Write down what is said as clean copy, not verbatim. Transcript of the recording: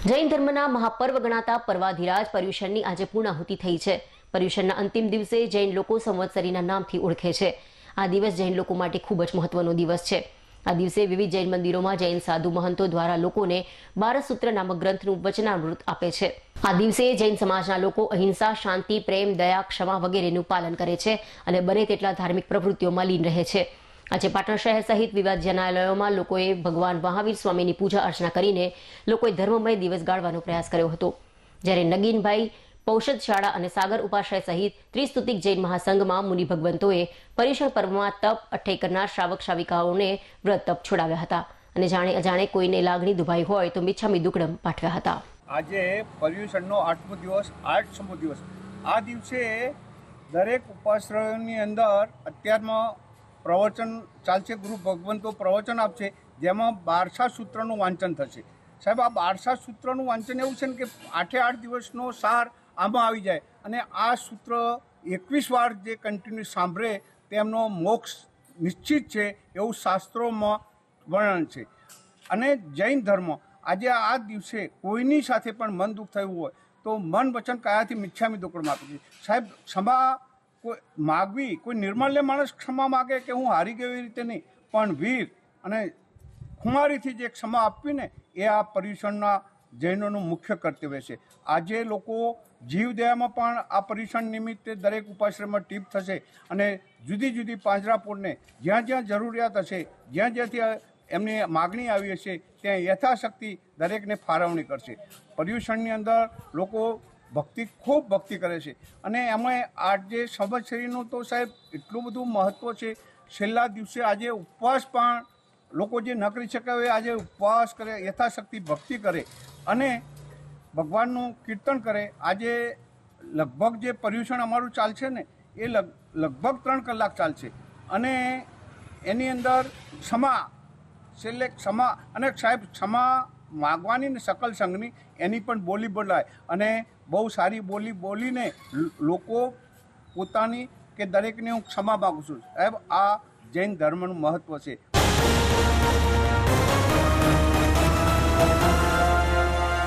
જૈન ધર્મના મહાપર્વ ગણાતા પર્વાધિરાજ પર્યુષણની આજે પૂર્ણાહુતિ થઈ છે। પર્યુષણના અંતિમ દિવસે જૈન લોકો સંવત્સરીના નામથી ઓળખે છે। આ દિવસ જૈન લોકો માટે ખૂબ જ મહત્વનો દિવસ છે। આ દિવસે વિવિધ જૈન મંદિરોમાં જૈન સાધુ મહંતો દ્વારા લોકોને 12 સૂત્ર નામક ગ્રંથનું વચનામૃત આપે છે। આ દિવસે જૈન સમાજના લોકો અહિંસા, શાંતિ, પ્રેમ, દયા, ક્ષમા વગેરેનું પાલન કરે છે અને બને તેટલા ધાર્મિક પ્રવૃત્તિઓમાં લીન રહે છે। આજે પાટણ શહેર સહિત વિવિધ જનાલયોમાં લોકોએ ભગવાન મહાવીર સ્વામીની પૂજા અર્ચના કરીને લોકોએ ધર્મમય દિવસ ગાળવાનો પ્રયાસ કર્યો હતો। જ્યારે નગીનભાઈ પૌષદ શાળા અને સાગર ઉપાશ્રય સહિત ત્રિસ્તુતિક જૈન મહાસંઘમાં મુનિ ભગવંતોએ પર્યુષણ પર્વમાં તપ અઠ્ઠઈ કરનાર શ્રાવક શ્રાવિકાઓને વ્રત તપ છોડાવ્યા હતા અને જાણે અજાણે કોઈને લાગણી દુભાઈ હોય તો મિચ્છામી દુક્કડમ પાઠવ્યા હતા। આજે પર્યુષણનો 8મો દિવસ 8મો દિવસ। આ દિવસે દરેક ઉપાશ્રયોની અંદર અત્યારમાં પ્રવચન ચાલશે। ગુરુ ભગવંતો પ્રવચન આપશે, જેમાં 12 સૂત્રનું વાંચન થશે। સાહેબ, આ 12 સૂત્રનું વાંચન એવું છે ને કે 8 દિવસનો સાર આમાં આવી જાય અને આ સૂત્ર 21 વાર જે કન્ટિન્યુ સાંભળે તેમનો મોક્ષ નિશ્ચિત છે એવું શાસ્ત્રોમાં વર્ણન છે। અને જૈન ધર્મ આજે આ દિવસે કોઈની સાથે પણ મન દુઃખ થયું હોય તો મન વચન કાયાથી મિચ્છામી દુક્કડમ આપે છે। સાહેબ, ક્ષમા કોઈ માગવી, કોઈ નિર્માલ્ય માણસ ક્ષમા માગે કે હું હારી ગયો એ રીતે નહીં, પણ વીર અને ખુમારીથી જે ક્ષમા આપવી ને એ આ પર્યુષણના જૈનોનું મુખ્ય કર્તવ્ય છે। આજે લોકો જીવદયામાં પણ આ પર્યુષણ નિમિત્તે દરેક ઉપાશ્રયમાં ટીપ થશે અને જુદી જુદી પાંજરાપોળને જ્યાં જ્યાં જરૂરિયાત હશે, જ્યાં જ્યાંથી એમની માગણી આવી હશે ત્યાં યથાશક્તિ દરેકને ફાળવણી કરશે। પર્યુષણની અંદર લોકો ખૂબ ભક્તિ કરે છે અને એમાં આજે સંવત્સરીનું તો સાહેબ એટલું બધું મહત્ત્વ છે। છેલ્લા દિવસે આજે ઉપવાસ પણ લોકો જે ન કરી શક્યા હોય આજે ઉપવાસ કરે, યથાશક્તિ ભક્તિ કરે અને ભગવાનનું કીર્તન કરે। આજે લગભગ જે પર્યુષણ અમારું ચાલશે ને એ લગભગ 3 કલાક ચાલશે અને એની અંદર ક્ષમા, છેલ્લે ક્ષમા અને સાહેબ ક્ષમા માગવાની ને સકલ સંઘની એની પણ બોલી બોલાય અને બહુ સારી બોલી બોલીને લોકો પોતાની કે દરેકને હું ક્ષમા માગું છું। સાહેબ, આ જૈન ધર્મનું મહત્ત્વ છે।